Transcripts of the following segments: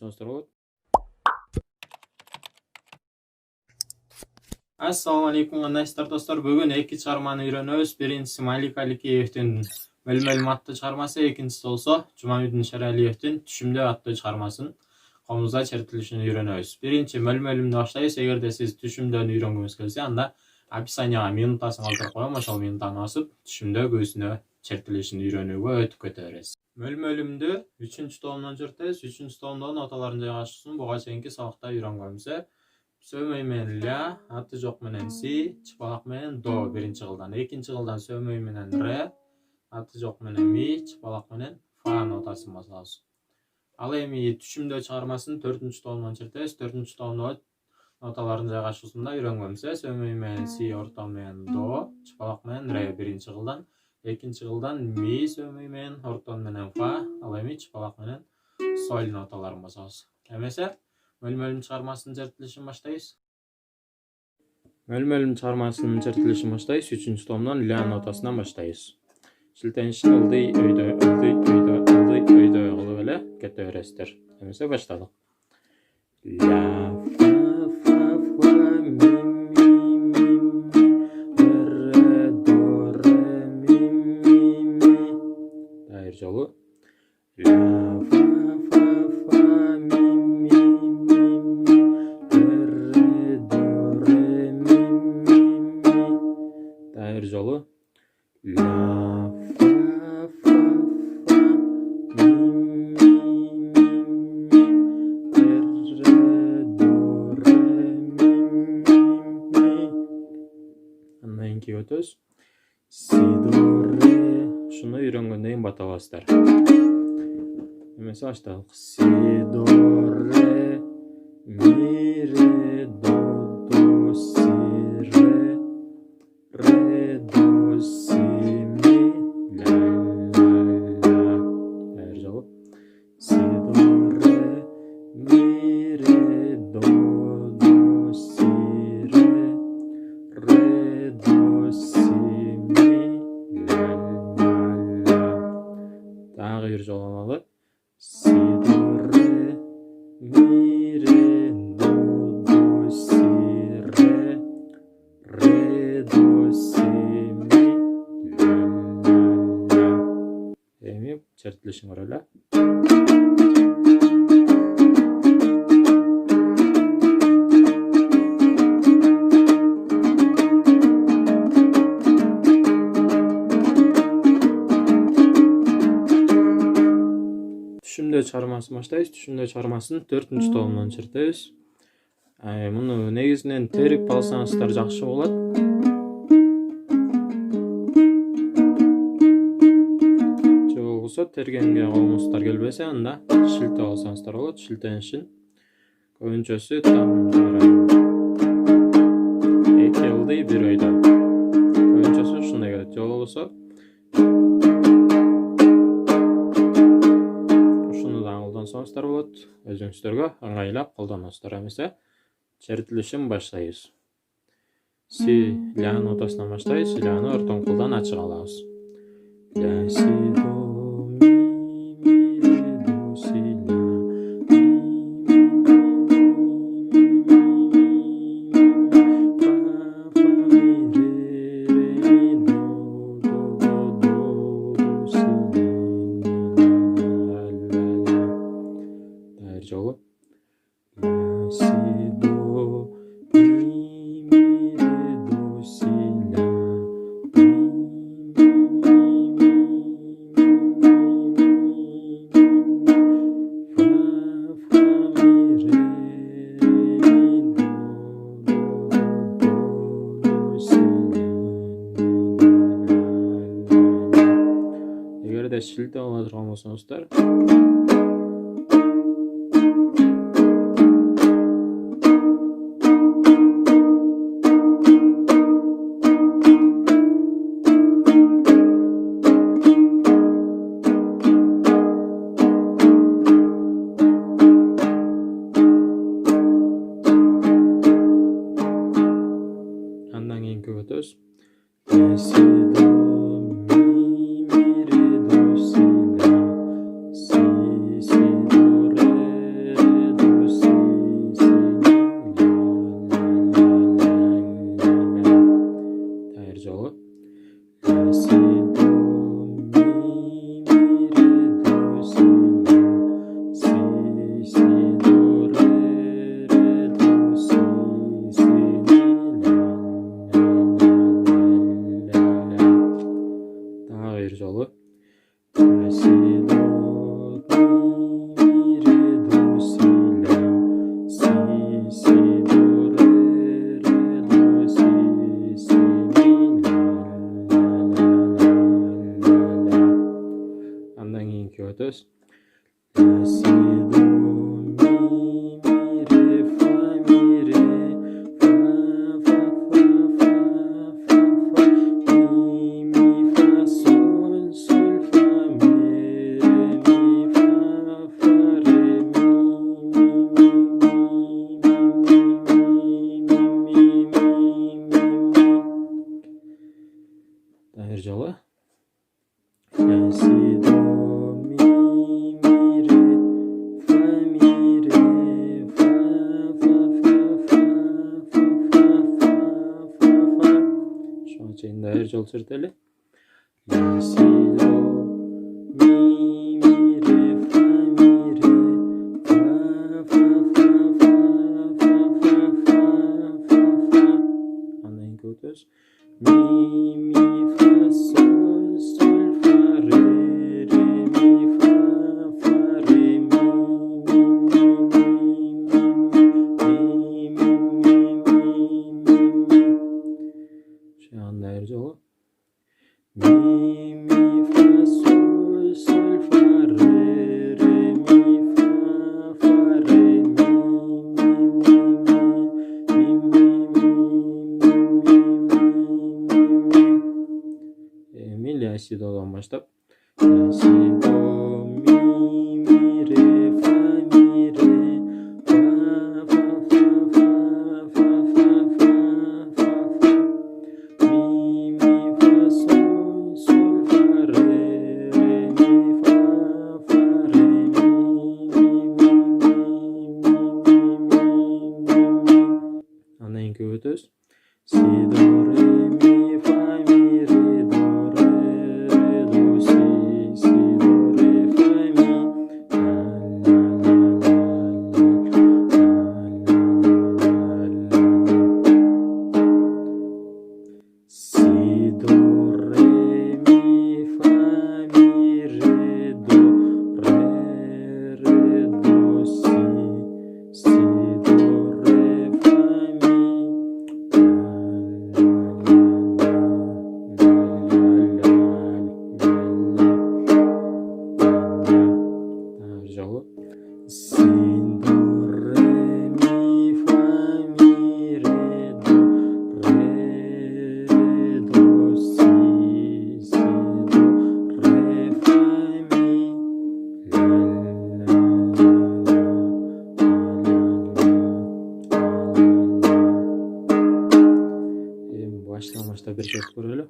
болсоңуздар болот. Assalamu alaikum кандайсыздар достор. Бүгүн эки чыгарманы үйрөнөбүз. Биринчиси Малик Аликеевдин Мөлмөлүм аттуу чыгармасы, экинчиси болсо Жумамидин Шералиевдин Түшүмдө аттуу чыгармасын комузда чертилишин үйрөнөбүз. Биринчи Мөлмөлүмдү баштайбыз. Эгерде сиз Түшүмдөнү үйрөнгүңүз келсе, анда описанияга минутасын калтырып коем. Ошол минутаны басып Түшүмдө көзүнө чертилишин үйрөнүүгө өтүп кете бересиз. Мөлмөлүмдү 3-чү томдон чертебиз. 3-чү томдон ноталарын жайгашуусун буга чейинки сабакта үйрөнгөнбүз. Сөмөй менен ля, аты жок менен си, чыпалак менен до биринчи кылдан, экинчи кылдан сөмөй менен ре, аты жок менен ми, чыпалак менен фа нотасын басабыз. Ал эми Түшүмдө чыгармасын 4-чү томдон чертебиз. 4-чү томдо ноталарын жайгашуусунда үйрөнгөнбүз. Сөмөй менен си, орто менен до, чыпалак менен ре биринчи кылдан, экинчи кылдан ми, сөмөй менен, орто менен фа, ал эми чыпалак менен соль ноталарын басабыз. Эмесе Мөлмөлүм чыгармасынын чертилишин баштайбыз. Мөлмөлүм чыгармасынын чертилишин баштайбыз. 3-чү томдон ля нотасынан баштайбыз. Шилтенишин ылдый өйдө кылып эле кете бересиздер. Эмесе баштадык. Ля, фа, ми, ре, до, ре, ми. Дайыр жолу. Ля, жолу ля фа ми ре до ре ми. Андан кийин өтөбүз. Си до ре. Ушуну үйрөнгөндөн кийин бата аласыздар. Эмесе баштадык. Си до ре ми ре до си ре до си ми ля ля. Дайыр жолу. Си до ре ми ре до си ре до си ми ля ля. Дагы бир жолу алалы. Си до ре ми ре до си ре до си ми ля ля. Эми чертилишин көрөлү. Түшүмдө чыгармасын баштайбыз. Түшүмдө чыгармасын 4-чү томдон чертебиз. Муну негизинен терип алсаңыздар жакшы болот. Же болбосо тергенге колуңуздар келбесе, анда шилтеп алсаңыздар болот. Шилтенишин көбүнчөсү там эки ылдый бир өйдө. Көбүнчөсү ушундай келет. Же болбосо колдонсоңуздар болот. Өзүңүздөргө ыңгайлап колдоносуздар. Эмесе чертилишин баштайбыз. Си ля нотасынан баштайбыз. Ляны ортон кылдан ачык алабыз. Ля си до ми ре до си ля жолу. Ля си до ми ре до си ля фа ми ре до си ля. Эгерде шилтеп ала турган болсоңуздар, андан кийинки өтөбүз. Си до ми ре до си ля си Өтөбүз. La si do mi re fa mi re fa fa fa fa fa fa mi fa sol sol fa mi re mi fa fa re mi. Her жолы. La si do Çeyinde her jol sürteli. La si do mi re fa mi re fa fa fa fa fa fa fa fa. Anlayın ki ötüz. Mi fa sol sol fa re re mi fa fa re mi Şey anlayır jolu. Mi fa sol sol fa re re mi fa fa re mi la si do'dan başlap la si do mi re fa mi re fa fa fa fa fa fa fa fa mi fa sol sol fa re re mi fa fa re mi. Anlayın ki ötüz. Si do re mi fa mi re do re do si si do re fa mi si do re mi fa mi re do si si do re fa mi. Жолы. Si do re mi fa mi re do si si do re fa mi başlangıçta bir kez ko'raylik.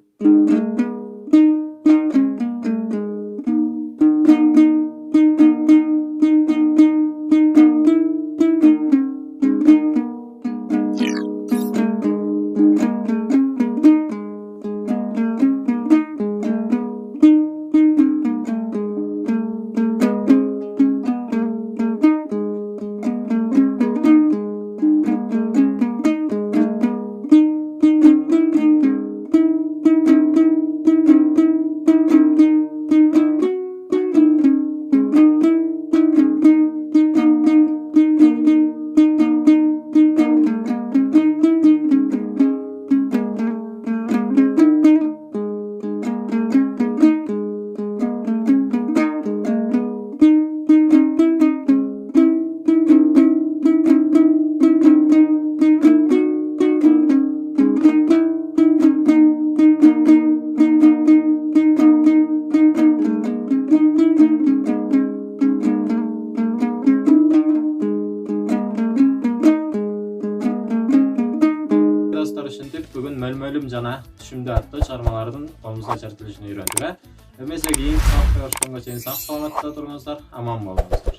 Бүгін мөлмөлім жана түшүмдүү аттуу чыгармалардын комузга чартылышын үйрөндүк. Эмесе кийинки сабакта көрүшкөнгө чейин сак саламатта туруңуздар, аман болуңуздар.